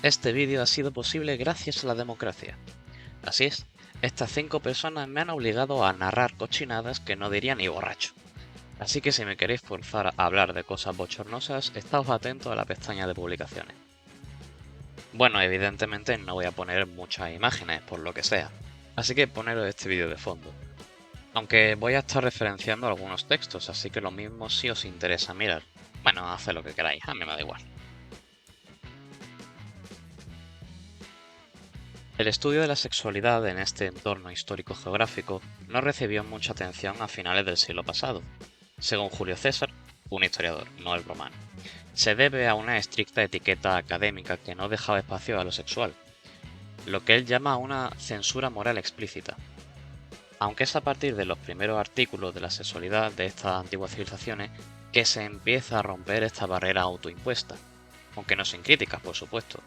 Este vídeo ha sido posible gracias a la democracia. Así es, estas 5 personas me han obligado a narrar cochinadas que no diría ni borracho. Así que si me queréis forzar a hablar de cosas bochornosas, estáos atentos a la pestaña de publicaciones. Bueno, evidentemente no voy a poner muchas imágenes, por lo que sea, así que poneros este vídeo de fondo. Aunque voy a estar referenciando algunos textos, así que lo mismo si os interesa mirar. Bueno, haced lo que queráis, a mí me da igual. El estudio de la sexualidad en este entorno histórico-geográfico no recibió mucha atención a finales del siglo pasado. Según Julio César, un historiador, no el romano, se debe a una estricta etiqueta académica que no dejaba espacio a lo sexual, lo que él llama una censura moral explícita. Aunque es a partir de los primeros artículos de la sexualidad de estas antiguas civilizaciones que se empieza a romper esta barrera autoimpuesta, aunque no sin críticas, por supuesto,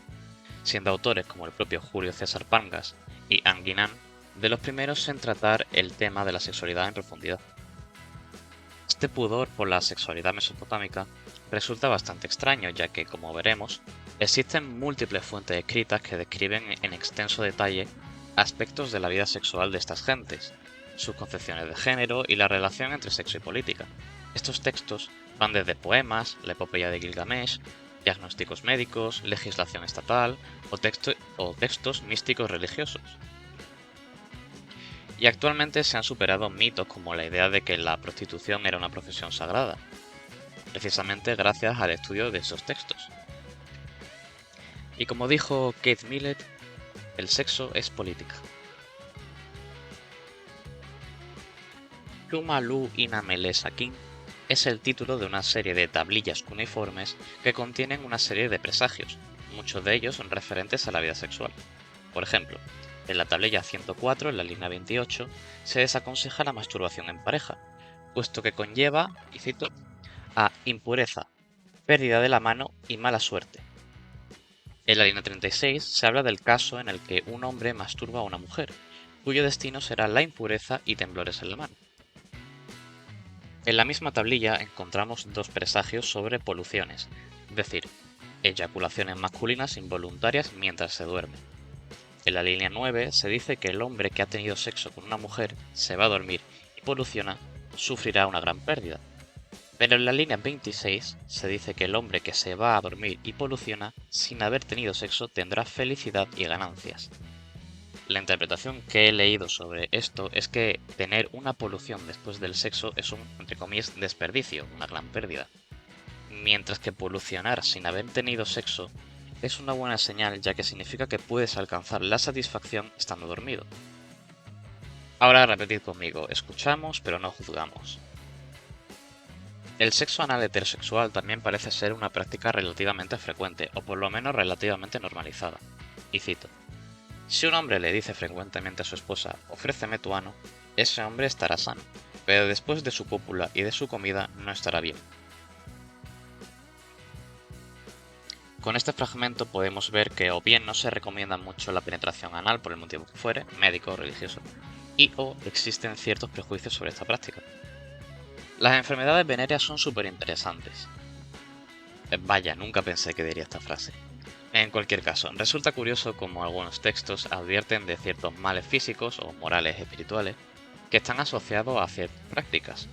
siendo autores como el propio Julio César Pangas y Anne Guinan de los primeros en tratar el tema de la sexualidad en profundidad. Este pudor por la sexualidad mesopotámica resulta bastante extraño, ya que, como veremos, existen múltiples fuentes escritas que describen en extenso detalle aspectos de la vida sexual de estas gentes, sus concepciones de género y la relación entre sexo y política. Estos textos van desde poemas, la epopeya de Gilgamesh, diagnósticos médicos, legislación estatal o textos místicos religiosos. Y actualmente se han superado mitos como la idea de que la prostitución era una profesión sagrada, precisamente gracias al estudio de esos textos. Y como dijo Kate Millett, el sexo es política. Tumalu Inamele Sakin es el título de una serie de tablillas cuneiformes que contienen una serie de presagios, muchos de ellos son referentes a la vida sexual. Por ejemplo, en la tablilla 104, en la línea 28, se desaconseja la masturbación en pareja, puesto que conlleva, y cito, a impureza, pérdida de la mano y mala suerte. En la línea 36 se habla del caso en el que un hombre masturba a una mujer, cuyo destino será la impureza y temblores en la mano. En la misma tablilla encontramos 2 presagios sobre poluciones, es decir, eyaculaciones masculinas involuntarias mientras se duerme. En la línea 9 se dice que el hombre que ha tenido sexo con una mujer se va a dormir y poluciona, sufrirá una gran pérdida. Pero en la línea 26 se dice que el hombre que se va a dormir y poluciona sin haber tenido sexo tendrá felicidad y ganancias. La interpretación que he leído sobre esto es que tener una polución después del sexo es un, entre comillas, desperdicio, una gran pérdida. Mientras que polucionar sin haber tenido sexo es una buena señal, ya que significa que puedes alcanzar la satisfacción estando dormido. Ahora repetid conmigo, escuchamos pero no juzgamos. El sexo anal heterosexual también parece ser una práctica relativamente frecuente, o por lo menos relativamente normalizada. Y cito: si un hombre le dice frecuentemente a su esposa, ofréceme tu ano, ese hombre estará sano, pero después de su cópula y de su comida no estará bien. Con este fragmento podemos ver que o bien no se recomienda mucho la penetración anal por el motivo que fuere, médico o religioso, y o existen ciertos prejuicios sobre esta práctica. Las enfermedades venéreas son súper interesantes. Vaya, nunca pensé que diría esta frase. En cualquier caso, resulta curioso cómo algunos textos advierten de ciertos males físicos o morales espirituales que están asociados a ciertas prácticas.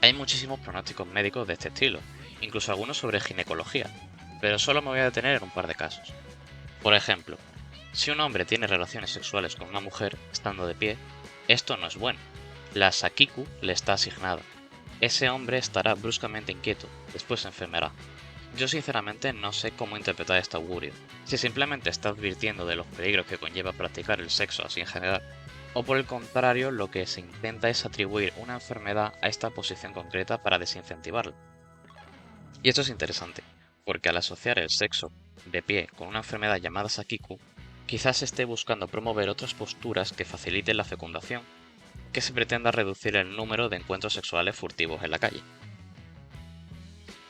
Hay muchísimos pronósticos médicos de este estilo, incluso algunos sobre ginecología, pero solo me voy a detener en un par de casos. Por ejemplo, si un hombre tiene relaciones sexuales con una mujer estando de pie, esto no es bueno. La sakiku le está asignada. Ese hombre estará bruscamente inquieto, después se enfermará. Yo sinceramente no sé cómo interpretar este augurio, si simplemente está advirtiendo de los peligros que conlleva practicar el sexo así en general, o por el contrario lo que se intenta es atribuir una enfermedad a esta posición concreta para desincentivarla. Y esto es interesante, porque al asociar el sexo de pie con una enfermedad llamada Sakiku, quizás esté buscando promover otras posturas que faciliten la fecundación, que se pretenda reducir el número de encuentros sexuales furtivos en la calle.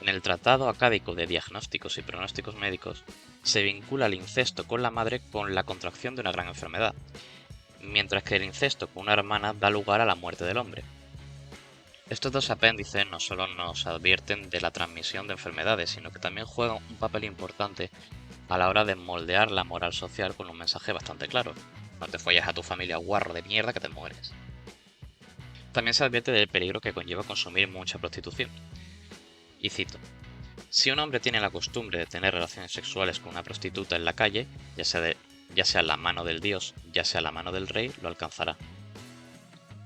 En el Tratado Acádico de Diagnósticos y Pronósticos Médicos se vincula el incesto con la madre con la contracción de una gran enfermedad, mientras que el incesto con una hermana da lugar a la muerte del hombre. Estos 2 apéndices no solo nos advierten de la transmisión de enfermedades, sino que también juegan un papel importante a la hora de moldear la moral social con un mensaje bastante claro: no te folles a tu familia, guarro de mierda, que te mueres. También se advierte del peligro que conlleva consumir mucha prostitución. Y cito: si un hombre tiene la costumbre de tener relaciones sexuales con una prostituta en la calle, ya sea la mano del dios, ya sea la mano del rey, lo alcanzará.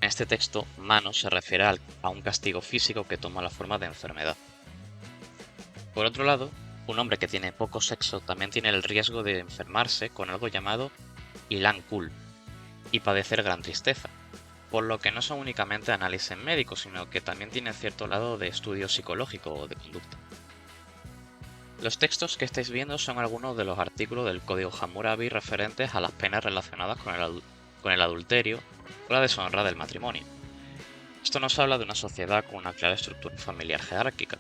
En este texto, mano se refiere a un castigo físico que toma la forma de enfermedad. Por otro lado, un hombre que tiene poco sexo también tiene el riesgo de enfermarse con algo llamado Ilan Kul y padecer gran tristeza, por lo que no son únicamente análisis médicos, sino que también tienen cierto lado de estudio psicológico o de conducta. Los textos que estáis viendo son algunos de los artículos del Código Hammurabi referentes a las penas relacionadas con el adulterio o la deshonra del matrimonio. Esto nos habla de una sociedad con una clara estructura familiar jerárquica,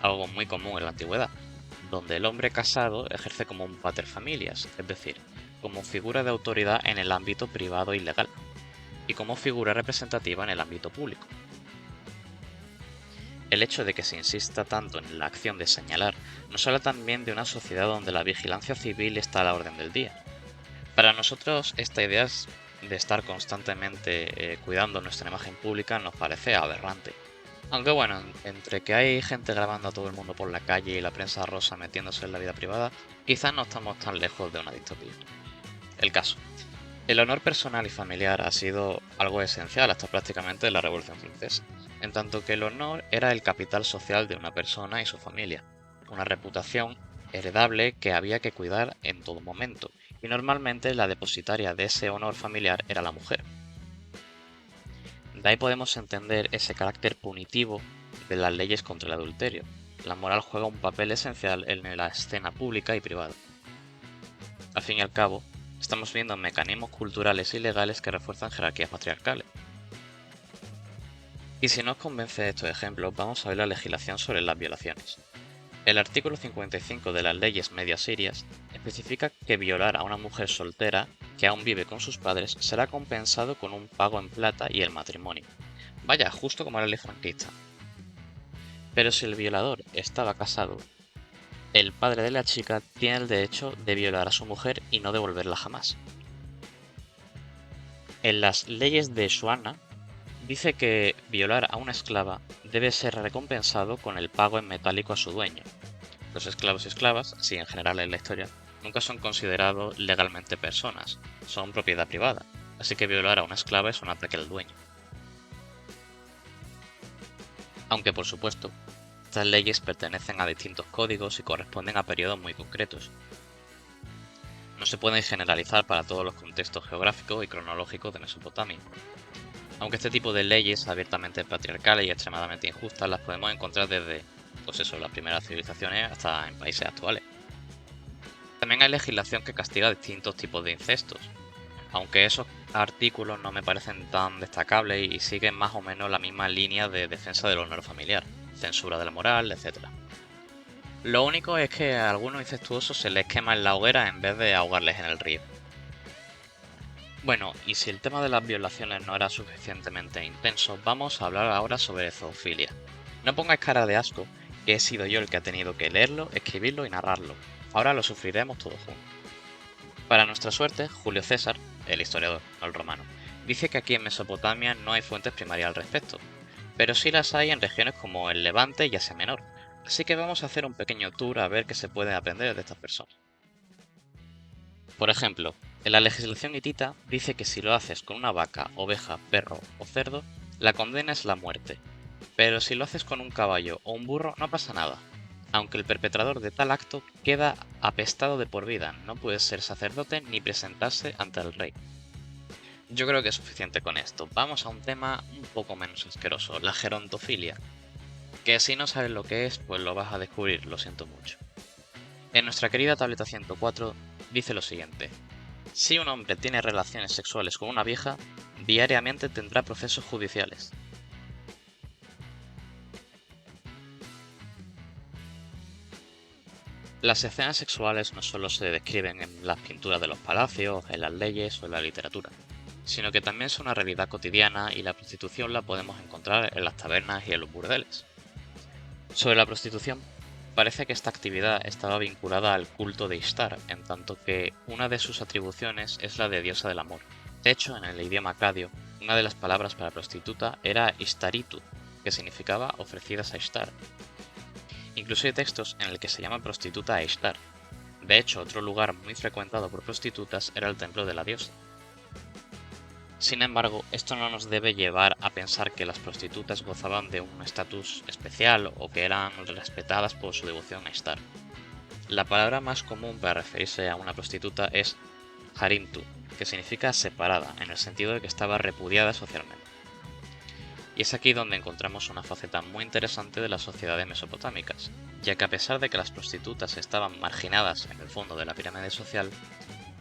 algo muy común en la antigüedad, donde el hombre casado ejerce como un pater familias, es decir, como figura de autoridad en el ámbito privado y legal, y como figura representativa en el ámbito público. El hecho de que se insista tanto en la acción de señalar nos habla también de una sociedad donde la vigilancia civil está a la orden del día. Para nosotros, esta idea de estar constantemente cuidando nuestra imagen pública nos parece aberrante. Aunque bueno, entre que hay gente grabando a todo el mundo por la calle y la prensa rosa metiéndose en la vida privada, quizás no estamos tan lejos de una distopía. El caso: el honor personal y familiar ha sido algo esencial hasta prácticamente la Revolución Francesa, en tanto que el honor era el capital social de una persona y su familia, una reputación heredable que había que cuidar en todo momento, y normalmente la depositaria de ese honor familiar era la mujer. De ahí podemos entender ese carácter punitivo de las leyes contra el adulterio. La moral juega un papel esencial en la escena pública y privada. Al fin y al cabo, estamos viendo mecanismos culturales y legales que refuerzan jerarquías patriarcales. Y si no os convence estos ejemplos, vamos a ver la legislación sobre las violaciones. El artículo 55 de las leyes medias sirias especifica que violar a una mujer soltera que aún vive con sus padres será compensado con un pago en plata y el matrimonio. Vaya, justo como la ley franquista. Pero si el violador estaba casado, el padre de la chica tiene el derecho de violar a su mujer y no devolverla jamás. En las leyes de Shuana dice que violar a una esclava debe ser recompensado con el pago en metálico a su dueño. Los esclavos y esclavas, así en general en la historia, nunca son considerados legalmente personas, son propiedad privada, así que violar a una esclava es un ataque al dueño. Aunque por supuesto, estas leyes pertenecen a distintos códigos y corresponden a periodos muy concretos. No se pueden generalizar para todos los contextos geográficos y cronológicos de Mesopotamia. Aunque este tipo de leyes abiertamente patriarcales y extremadamente injustas las podemos encontrar desde, las primeras civilizaciones hasta en países actuales. También hay legislación que castiga distintos tipos de incestos, aunque esos artículos no me parecen tan destacables y siguen más o menos la misma línea de defensa del honor familiar, censura de la moral, etc. Lo único es que a algunos incestuosos se les quema en la hoguera en vez de ahogarles en el río. Bueno, y si el tema de las violaciones no era suficientemente intenso, vamos a hablar ahora sobre zoofilia. No pongáis cara de asco, que he sido yo el que ha tenido que leerlo, escribirlo y narrarlo. Ahora lo sufriremos todos juntos. Para nuestra suerte, Julio César, el historiador, no el romano, dice que aquí en Mesopotamia no hay fuentes primarias al respecto, pero sí las hay en regiones como el Levante y Asia Menor, así que vamos a hacer un pequeño tour a ver qué se puede aprender de estas personas. Por ejemplo, en la legislación hitita dice que si lo haces con una vaca, oveja, perro o cerdo, la condena es la muerte, pero si lo haces con un caballo o un burro no pasa nada, aunque el perpetrador de tal acto queda apestado de por vida, no puede ser sacerdote ni presentarse ante el rey. Yo creo que es suficiente con esto. Vamos a un tema un poco menos asqueroso, la gerontofilia, que si no sabes lo que es, pues lo vas a descubrir, lo siento mucho. En nuestra querida tableta 104 dice lo siguiente: si un hombre tiene relaciones sexuales con una vieja, diariamente tendrá procesos judiciales. Las escenas sexuales no solo se describen en las pinturas de los palacios, en las leyes o en la literatura, sino que también son una realidad cotidiana y la prostitución la podemos encontrar en las tabernas y en los burdeles. Sobre la prostitución, Parece que esta actividad estaba vinculada al culto de Ishtar, en tanto que una de sus atribuciones es la de diosa del amor. De hecho, en el idioma acadio, una de las palabras para prostituta era Ishtaritu, que significaba ofrecidas a Ishtar. Incluso hay textos en el que se llama prostituta a Ishtar. De hecho, otro lugar muy frecuentado por prostitutas era el templo de la diosa. Sin embargo, esto no nos debe llevar a pensar que las prostitutas gozaban de un estatus especial o que eran respetadas por su devoción a Ishtar. La palabra más común para referirse a una prostituta es harimtu, que significa separada, en el sentido de que estaba repudiada socialmente. Y es aquí donde encontramos una faceta muy interesante de las sociedades mesopotámicas, ya que a pesar de que las prostitutas estaban marginadas en el fondo de la pirámide social,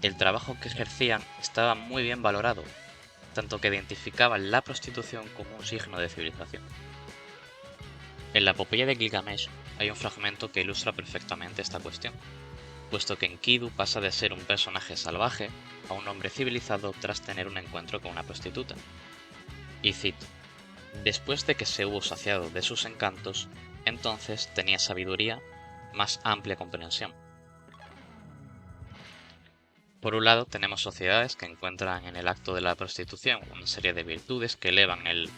el trabajo que ejercían estaba muy bien valorado, tanto que identificaban la prostitución como un signo de civilización. En la epopeya de Gilgamesh hay un fragmento que ilustra perfectamente esta cuestión, puesto que Enkidu pasa de ser un personaje salvaje a un hombre civilizado tras tener un encuentro con una prostituta. Y cito: después de que se hubo saciado de sus encantos, entonces tenía sabiduría, más amplia comprensión. Por un lado, tenemos sociedades que encuentran en el acto de la prostitución una serie de virtudes que elevan el,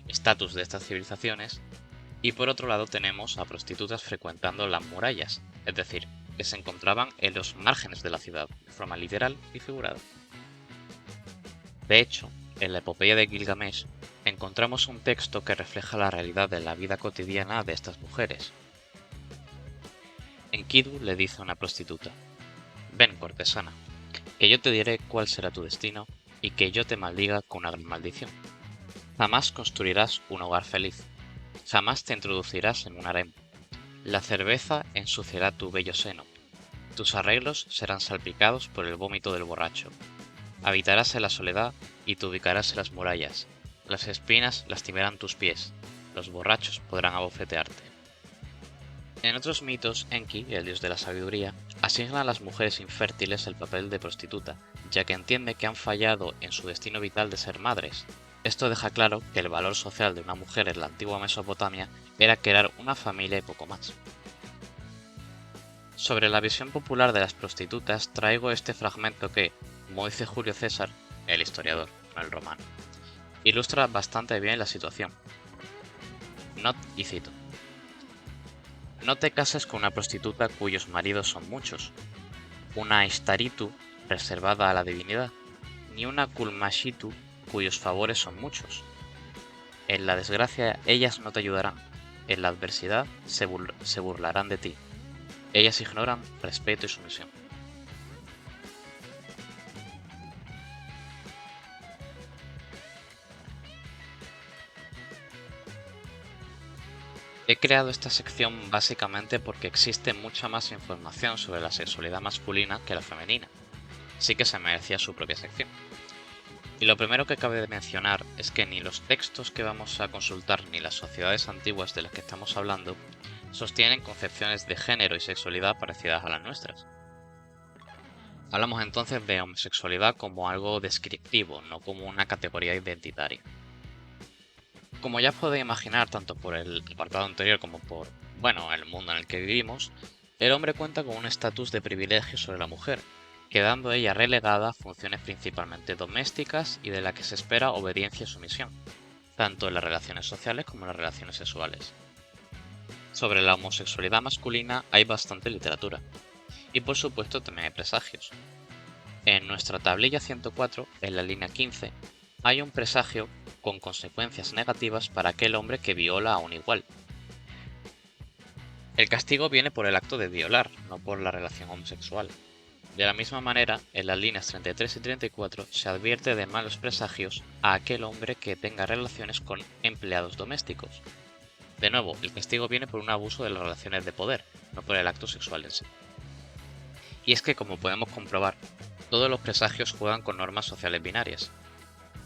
estatus de estas civilizaciones, y por otro lado tenemos a prostitutas frecuentando las murallas, es decir, que se encontraban en los márgenes de la ciudad, de forma literal y figurada. De hecho, en la epopeya de Gilgamesh encontramos un texto que refleja la realidad de la vida cotidiana de estas mujeres. Enkidu le dice a una prostituta: ven, cortesana, que yo te diré cuál será tu destino y que yo te maldiga con una gran maldición. Jamás construirás un hogar feliz, jamás te introducirás en un harem. La cerveza ensuciará tu bello seno, tus arreglos serán salpicados por el vómito del borracho. Habitarás en la soledad y te ubicarás en las murallas. Las espinas lastimarán tus pies, los borrachos podrán abofetearte. En otros mitos, Enki, el dios de la sabiduría, asigna a las mujeres infértiles el papel de prostituta, ya que entiende que han fallado en su destino vital de ser madres. Esto deja claro que el valor social de una mujer en la antigua Mesopotamia era crear una familia y poco más. Sobre la visión popular de las prostitutas traigo este fragmento que, como dice Julio César, el historiador, no el romano, ilustra bastante bien la situación. Y cito: no te cases con una prostituta cuyos maridos son muchos, una Ishtaritu reservada a la divinidad, ni una Kulmashitu cuyos favores son muchos. En la desgracia ellas no te ayudarán, en la adversidad se burlarán de ti. Ellas ignoran respeto y sumisión. He creado esta sección básicamente porque existe mucha más información sobre la sexualidad masculina que la femenina, así que se merecía su propia sección. Y lo primero que cabe de mencionar es que ni los textos que vamos a consultar ni las sociedades antiguas de las que estamos hablando sostienen concepciones de género y sexualidad parecidas a las nuestras. Hablamos entonces de homosexualidad como algo descriptivo, no como una categoría identitaria. Como ya podéis imaginar, tanto por el apartado anterior como por, el mundo en el que vivimos, el hombre cuenta con un estatus de privilegio sobre la mujer, quedando ella relegada a funciones principalmente domésticas y de la que se espera obediencia y sumisión, tanto en las relaciones sociales como en las relaciones sexuales. Sobre la homosexualidad masculina hay bastante literatura, y por supuesto también hay presagios. En nuestra tablilla 104, en la línea 15, hay un presagio con consecuencias negativas para aquel hombre que viola a un igual. El castigo viene por el acto de violar, no por la relación homosexual. De la misma manera, en las líneas 33 y 34 se advierte de malos presagios a aquel hombre que tenga relaciones con empleados domésticos. De nuevo, el castigo viene por un abuso de las relaciones de poder, no por el acto sexual en sí. Y es que, como podemos comprobar, todos los presagios juegan con normas sociales binarias.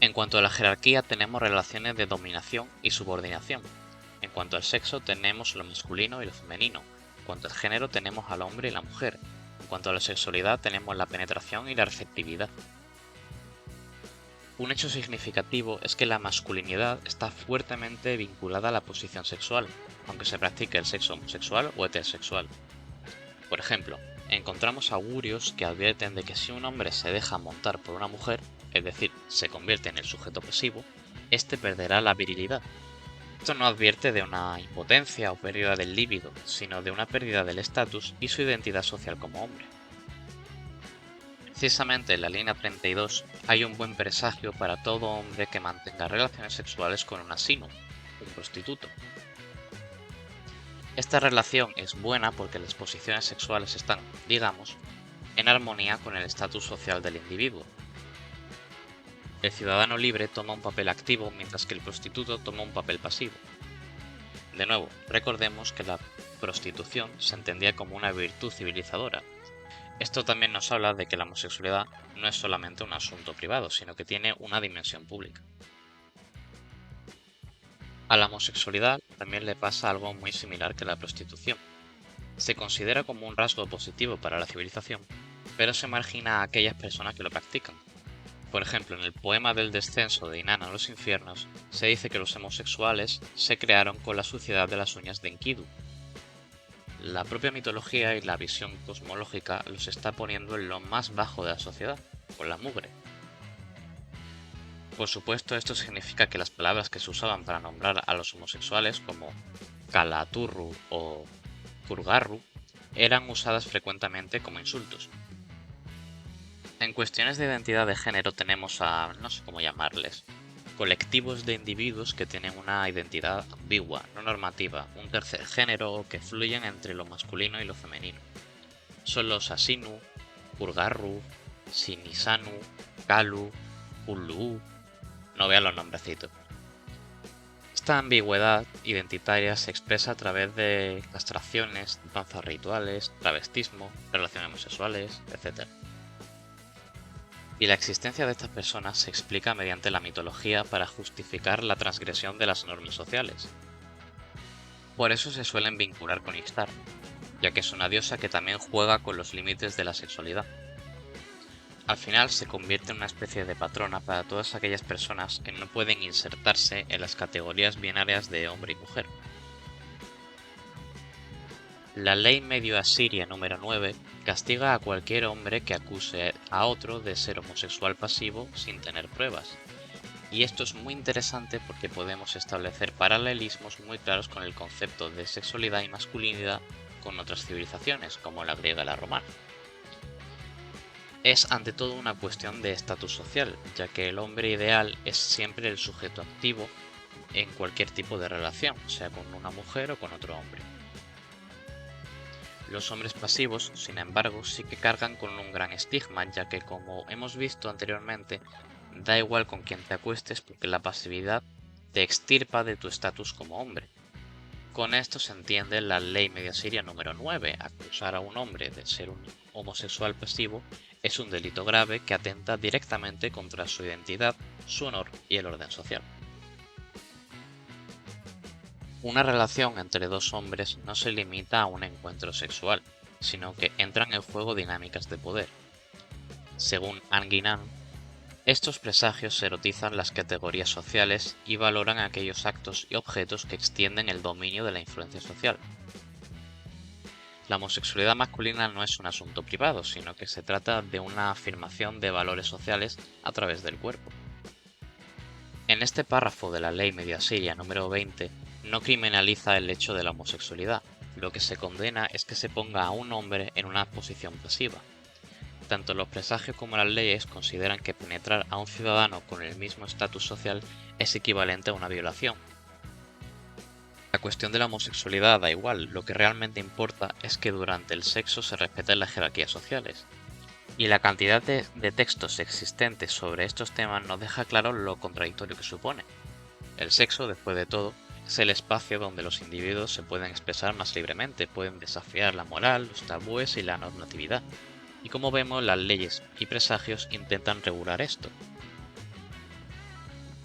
En cuanto a la jerarquía tenemos relaciones de dominación y subordinación. En cuanto al sexo tenemos lo masculino y lo femenino. En cuanto al género tenemos al hombre y la mujer. En cuanto a la sexualidad tenemos la penetración y la receptividad. Un hecho significativo es que la masculinidad está fuertemente vinculada a la posición sexual, aunque se practique el sexo homosexual o heterosexual. Por ejemplo, encontramos augurios que advierten de que si un hombre se deja montar por una mujer, es decir, se convierte en el sujeto pasivo, éste perderá la virilidad. Esto no advierte de una impotencia o pérdida del líbido, sino de una pérdida del estatus y su identidad social como hombre. Precisamente en la línea 32 hay un buen presagio para todo hombre que mantenga relaciones sexuales con un asino, un prostituto. Esta relación es buena porque las posiciones sexuales están, digamos, en armonía con el estatus social del individuo. El ciudadano libre toma un papel activo mientras que el prostituto toma un papel pasivo. De nuevo, recordemos que la prostitución se entendía como una virtud civilizadora. Esto también nos habla de que la homosexualidad no es solamente un asunto privado, sino que tiene una dimensión pública. A la homosexualidad también le pasa algo muy similar que la prostitución. Se considera como un rasgo positivo para la civilización, pero se margina a aquellas personas que lo practican. Por ejemplo, en el poema del descenso de Inanna a los infiernos, se dice que los homosexuales se crearon con la suciedad de las uñas de Enkidu. La propia mitología y la visión cosmológica los está poniendo en lo más bajo de la sociedad, con la mugre. Por supuesto, esto significa que las palabras que se usaban para nombrar a los homosexuales, como Kalaturru o Kurgarru, eran usadas frecuentemente como insultos. En cuestiones de identidad de género tenemos a, no sé cómo llamarles, colectivos de individuos que tienen una identidad ambigua, no normativa, un tercer género que fluyen entre lo masculino y lo femenino. Son los Asinu, Kurgarru, Sinisanu, Kalu, Huluu, no vean los nombrecitos. Esta ambigüedad identitaria se expresa a través de castraciones, danzas rituales, travestismo, relaciones homosexuales, etc. Y la existencia de estas personas se explica mediante la mitología para justificar la transgresión de las normas sociales. Por eso se suelen vincular con Ishtar, ya que es una diosa que también juega con los límites de la sexualidad. Al final se convierte en una especie de patrona para todas aquellas personas que no pueden insertarse en las categorías binarias de hombre y mujer. La ley medio asiria número 9 castiga a cualquier hombre que acuse a otro de ser homosexual pasivo sin tener pruebas. Y esto es muy interesante porque podemos establecer paralelismos muy claros con el concepto de sexualidad y masculinidad con otras civilizaciones, como la griega y la romana. Es ante todo una cuestión de estatus social, ya que el hombre ideal es siempre el sujeto activo en cualquier tipo de relación, sea con una mujer o con otro hombre. Los hombres pasivos, sin embargo, sí que cargan con un gran estigma, ya que, como hemos visto anteriormente, da igual con quién te acuestes porque la pasividad te extirpa de tu estatus como hombre. Con esto se entiende la ley media siria número 9. Acusar a un hombre de ser un homosexual pasivo es un delito grave que atenta directamente contra su identidad, su honor y el orden social. Una relación entre dos hombres no se limita a un encuentro sexual, sino que entran en juego dinámicas de poder. Según Anguinan, estos presagios erotizan las categorías sociales y valoran aquellos actos y objetos que extienden el dominio de la influencia social. La homosexualidad masculina no es un asunto privado, sino que se trata de una afirmación de valores sociales a través del cuerpo. En este párrafo de la ley media siria número 20 no criminaliza el hecho de la homosexualidad, lo que se condena es que se ponga a un hombre en una posición pasiva. Tanto los presagios como las leyes consideran que penetrar a un ciudadano con el mismo estatus social es equivalente a una violación. La cuestión de la homosexualidad da igual, lo que realmente importa es que durante el sexo se respeten las jerarquías sociales. Y la cantidad de textos existentes sobre estos temas nos deja claro lo contradictorio que supone. El sexo, después de todo, es el espacio donde los individuos se pueden expresar más libremente, pueden desafiar la moral, los tabúes y la normatividad. Y como vemos, las leyes y presagios intentan regular esto.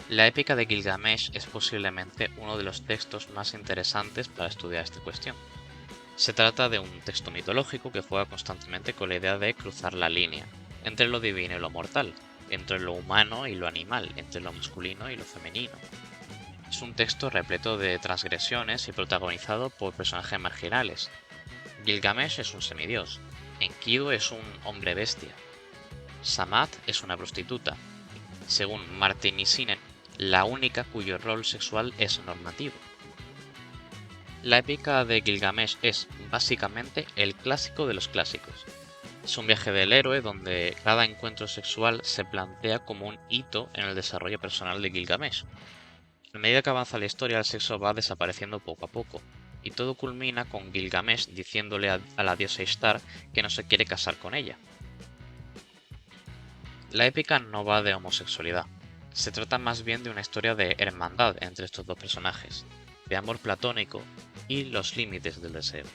La épica de Gilgamesh es posiblemente uno de los textos más interesantes para estudiar esta cuestión. Se trata de un texto mitológico que juega constantemente con la idea de cruzar la línea entre lo divino y lo mortal, entre lo humano y lo animal, entre lo masculino y lo femenino. Es un texto repleto de transgresiones y protagonizado por personajes marginales. Gilgamesh es un semidios, Enkidu es un hombre bestia, Samat es una prostituta, según Martin y Sinen, la única cuyo rol sexual es normativo. La épica de Gilgamesh es, básicamente, el clásico de los clásicos. Es un viaje del héroe donde cada encuentro sexual se plantea como un hito en el desarrollo personal de Gilgamesh. A medida que avanza la historia, el sexo va desapareciendo poco a poco, y todo culmina con Gilgamesh diciéndole a la diosa Ishtar que no se quiere casar con ella. La épica no va de homosexualidad, se trata más bien de una historia de hermandad entre estos dos personajes, de amor platónico y los límites del deseo.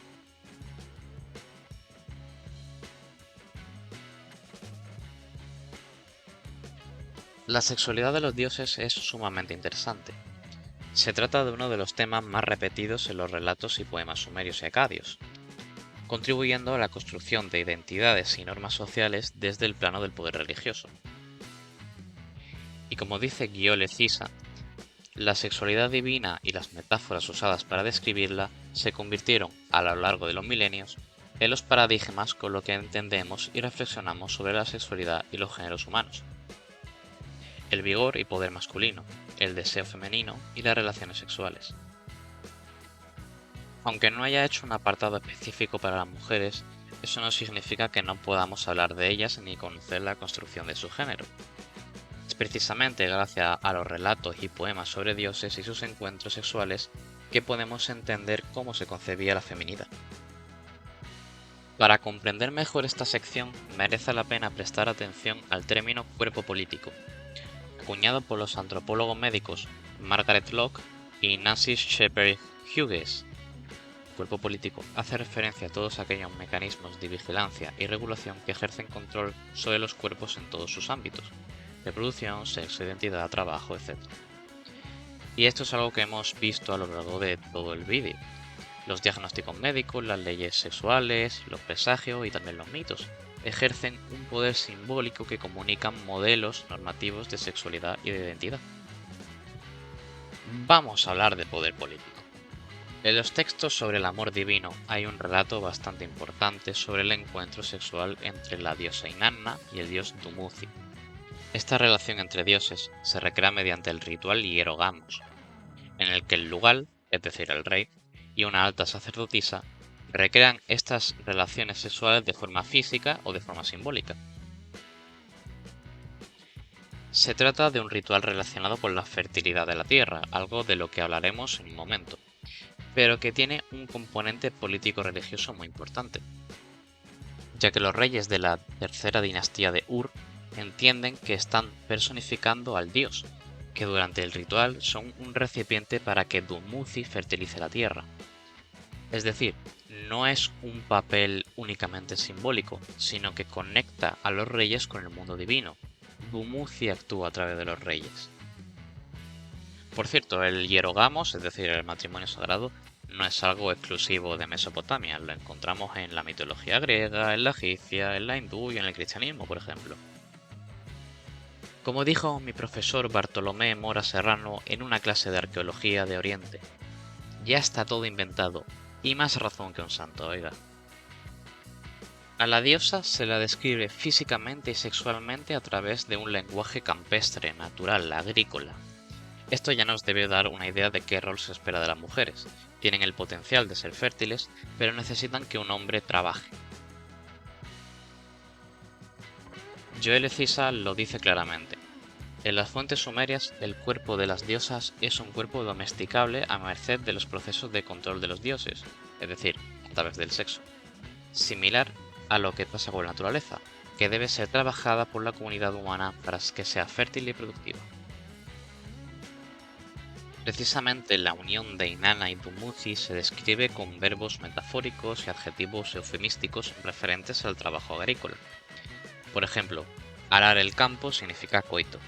La sexualidad de los dioses es sumamente interesante. Se trata de uno de los temas más repetidos en los relatos y poemas sumerios y acadios, contribuyendo a la construcción de identidades y normas sociales desde el plano del poder religioso. Y como dice Giole Cisa, la sexualidad divina y las metáforas usadas para describirla se convirtieron, a lo largo de los milenios, en los paradigmas con lo que entendemos y reflexionamos sobre la sexualidad y los géneros humanos. El vigor y poder masculino, el deseo femenino y las relaciones sexuales. Aunque no haya hecho un apartado específico para las mujeres, eso no significa que no podamos hablar de ellas ni conocer la construcción de su género. Es precisamente gracias a los relatos y poemas sobre dioses y sus encuentros sexuales que podemos entender cómo se concebía la feminidad. Para comprender mejor esta sección, merece la pena prestar atención al término cuerpo político, acuñado por los antropólogos médicos Margaret Lock y Nancy Shepherd Hughes. Cuerpo político hace referencia a todos aquellos mecanismos de vigilancia y regulación que ejercen control sobre los cuerpos en todos sus ámbitos: reproducción, sexo, identidad, trabajo, etc. Y esto es algo que hemos visto a lo largo de todo el vídeo. Los diagnósticos médicos, las leyes sexuales, los presagios y también los mitos ejercen un poder simbólico que comunican modelos normativos de sexualidad y de identidad. Vamos a hablar de poder político. En los textos sobre el amor divino hay un relato bastante importante sobre el encuentro sexual entre la diosa Inanna y el dios Dumuzi. Esta relación entre dioses se recrea mediante el ritual Hierogamos, en el que el Lugal, es decir el rey, y una alta sacerdotisa recrean estas relaciones sexuales de forma física o de forma simbólica. Se trata de un ritual relacionado con la fertilidad de la tierra, algo de lo que hablaremos en un momento, pero que tiene un componente político-religioso muy importante, ya que los reyes de la tercera dinastía de Ur entienden que están personificando al dios, que durante el ritual son un recipiente para que Dumuzi fertilice la tierra. Es decir, no es un papel únicamente simbólico, sino que conecta a los reyes con el mundo divino. Dumuzi actúa a través de los reyes. Por cierto, el hierogamos, es decir, el matrimonio sagrado, no es algo exclusivo de Mesopotamia, lo encontramos en la mitología griega, en la egipcia, en la hindú y en el cristianismo, por ejemplo. Como dijo mi profesor Bartolomé Mora Serrano en una clase de arqueología de Oriente, ya está todo inventado, y más razón que un santo, oiga. A la diosa se la describe físicamente y sexualmente a través de un lenguaje campestre, natural, agrícola. Esto ya nos debe dar una idea de qué rol se espera de las mujeres. Tienen el potencial de ser fértiles, pero necesitan que un hombre trabaje. Joel Cisa lo dice claramente. En las fuentes sumerias, el cuerpo de las diosas es un cuerpo domesticable a merced de los procesos de control de los dioses, es decir, a través del sexo. Similar a lo que pasa con la naturaleza, que debe ser trabajada por la comunidad humana para que sea fértil y productiva. Precisamente la unión de Inanna y Dumuzi se describe con verbos metafóricos y adjetivos eufemísticos referentes al trabajo agrícola. Por ejemplo, arar el campo significa coito,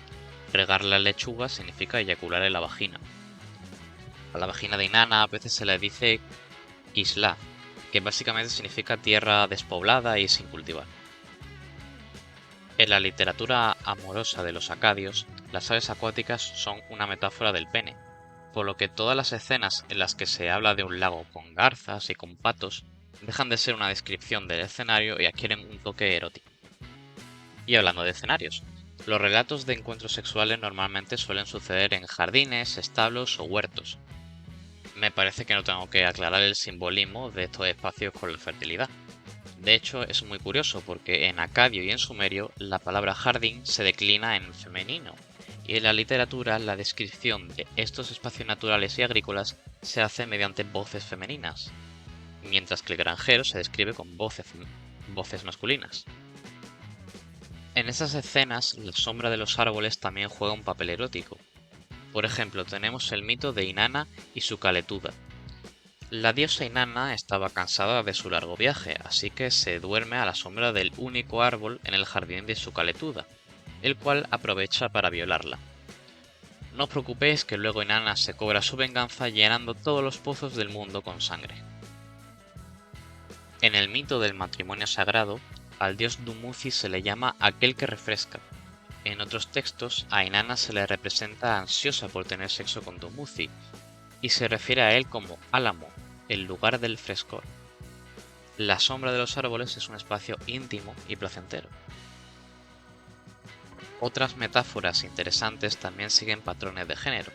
regar la lechuga significa eyacular en la vagina. A la vagina de Inanna a veces se le dice Kisla, que básicamente significa tierra despoblada y sin cultivar. En la literatura amorosa de los acadios, las aves acuáticas son una metáfora del pene, por lo que todas las escenas en las que se habla de un lago con garzas y con patos dejan de ser una descripción del escenario y adquieren un toque erótico. Y hablando de escenarios, los relatos de encuentros sexuales normalmente suelen suceder en jardines, establos o huertos. Me parece que no tengo que aclarar el simbolismo de estos espacios con la fertilidad. De hecho, es muy curioso porque en acadio y en sumerio la palabra jardín se declina en femenino, y en la literatura la descripción de estos espacios naturales y agrícolas se hace mediante voces femeninas, mientras que el granjero se describe con voces masculinas. En esas escenas, la sombra de los árboles también juega un papel erótico. Por ejemplo, tenemos el mito de Inanna y su Caletuda. La diosa Inanna estaba cansada de su largo viaje, así que se duerme a la sombra del único árbol en el jardín de su Caletuda, el cual aprovecha para violarla. No os preocupéis que luego Inanna se cobra su venganza llenando todos los pozos del mundo con sangre. En el mito del matrimonio sagrado, al dios Dumuzi se le llama aquel que refresca. En otros textos, a Inanna se le representa ansiosa por tener sexo con Dumuzi, y se refiere a él como Álamo, el lugar del frescor. La sombra de los árboles es un espacio íntimo y placentero. Otras metáforas interesantes también siguen patrones de género.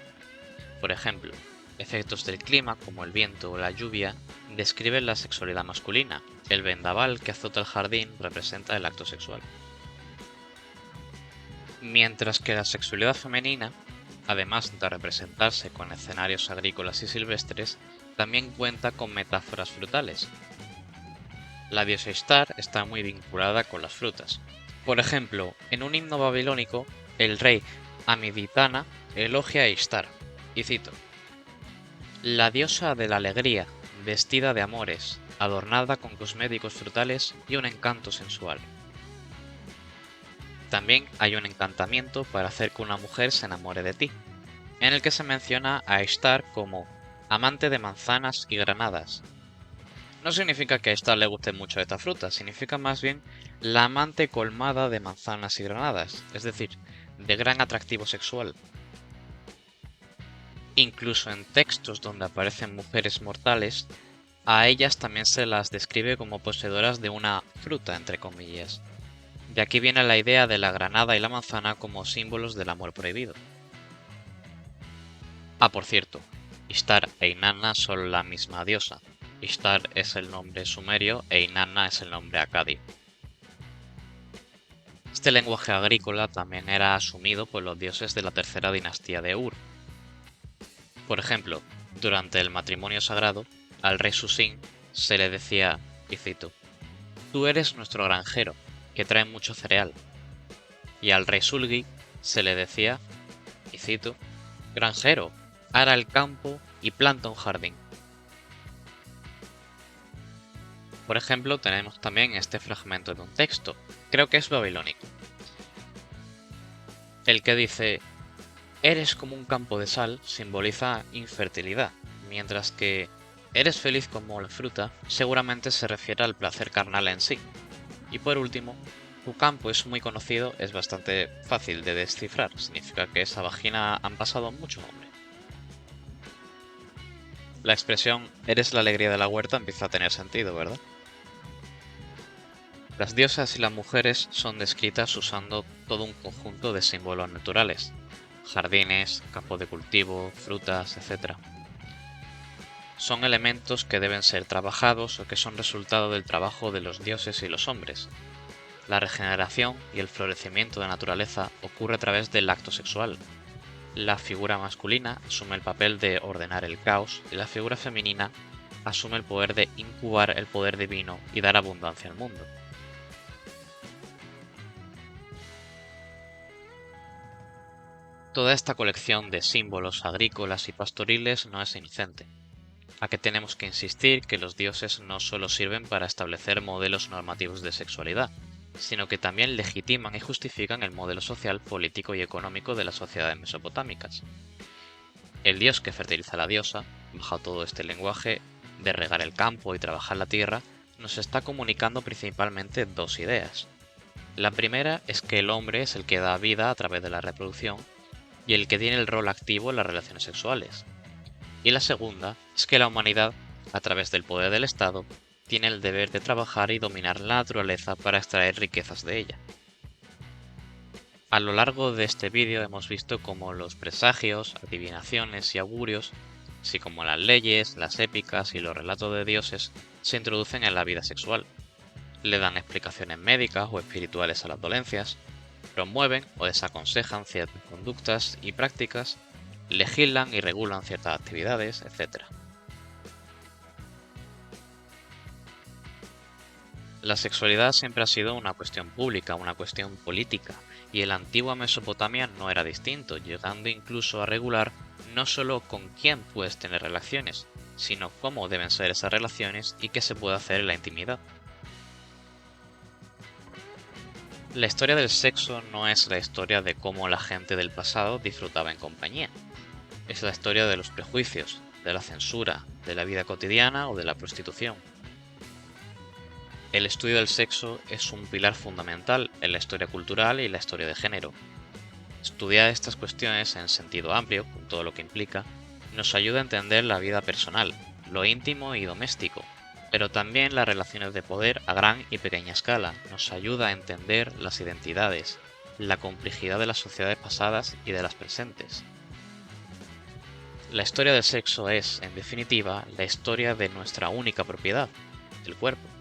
Por ejemplo, efectos del clima como el viento o la lluvia describen la sexualidad masculina. El vendaval que azota el jardín representa el acto sexual. Mientras que la sexualidad femenina, además de representarse con escenarios agrícolas y silvestres, también cuenta con metáforas frutales. La diosa Ishtar está muy vinculada con las frutas. Por ejemplo, en un himno babilónico, el rey Amiditana elogia a Ishtar, y cito: la diosa de la alegría, vestida de amores, adornada con cosméticos frutales y un encanto sensual. También hay un encantamiento para hacer que una mujer se enamore de ti, en el que se menciona a Ishtar como amante de manzanas y granadas. No significa que a Ishtar le guste mucho esta fruta, significa más bien la amante colmada de manzanas y granadas, es decir, de gran atractivo sexual. Incluso en textos donde aparecen mujeres mortales, a ellas también se las describe como poseedoras de una fruta, entre comillas. De aquí viene la idea de la granada y la manzana como símbolos del amor prohibido. Ah, por cierto, Ishtar e Inanna son la misma diosa. Ishtar es el nombre sumerio e Inanna es el nombre acadio. Este lenguaje agrícola también era asumido por los dioses de la tercera dinastía de Ur. Por ejemplo, durante el matrimonio sagrado, al rey Susin se le decía, y cito: tú eres nuestro granjero, que trae mucho cereal. Y al rey Sulgi se le decía, y cito: granjero, ara el campo y planta un jardín. Por ejemplo, tenemos también este fragmento de un texto, creo que es babilónico, el que dice: eres como un campo de sal simboliza infertilidad, mientras que eres feliz como la fruta seguramente se refiere al placer carnal en sí. Y por último, tu campo es muy conocido, es bastante fácil de descifrar, significa que esa vagina han pasado muchos hombres. La expresión eres la alegría de la huerta empieza a tener sentido, ¿verdad? Las diosas y las mujeres son descritas usando todo un conjunto de símbolos naturales: jardines, campos de cultivo, frutas, etc. Son elementos que deben ser trabajados o que son resultado del trabajo de los dioses y los hombres. La regeneración y el florecimiento de la naturaleza ocurre a través del acto sexual. La figura masculina asume el papel de ordenar el caos y la figura femenina asume el poder de incubar el poder divino y dar abundancia al mundo. Toda esta colección de símbolos agrícolas y pastoriles no es inocente. ¿A qué tenemos que insistir que los dioses no solo sirven para establecer modelos normativos de sexualidad, sino que también legitiman y justifican el modelo social, político y económico de las sociedades mesopotámicas? El dios que fertiliza a la diosa, bajo todo este lenguaje de regar el campo y trabajar la tierra, nos está comunicando principalmente dos ideas. La primera es que el hombre es el que da vida a través de la reproducción y el que tiene el rol activo en las relaciones sexuales. Y la segunda es que la humanidad, a través del poder del Estado, tiene el deber de trabajar y dominar la naturaleza para extraer riquezas de ella. A lo largo de este vídeo hemos visto cómo los presagios, adivinaciones y augurios, así como las leyes, las épicas y los relatos de dioses, se introducen en la vida sexual. Le dan explicaciones médicas o espirituales a las dolencias, promueven o desaconsejan ciertas conductas y prácticas, legislan y regulan ciertas actividades, etc. La sexualidad siempre ha sido una cuestión pública, una cuestión política, y en la antigua Mesopotamia no era distinto, llegando incluso a regular no solo con quién puedes tener relaciones, sino cómo deben ser esas relaciones y qué se puede hacer en la intimidad. La historia del sexo no es la historia de cómo la gente del pasado disfrutaba en compañía. Es la historia de los prejuicios, de la censura, de la vida cotidiana o de la prostitución. El estudio del sexo es un pilar fundamental en la historia cultural y la historia de género. Estudiar estas cuestiones en sentido amplio, con todo lo que implica, nos ayuda a entender la vida personal, lo íntimo y doméstico, pero también las relaciones de poder a gran y pequeña escala. Nos ayuda a entender las identidades, la complejidad de las sociedades pasadas y de las presentes. La historia del sexo es, en definitiva, la historia de nuestra única propiedad, el cuerpo.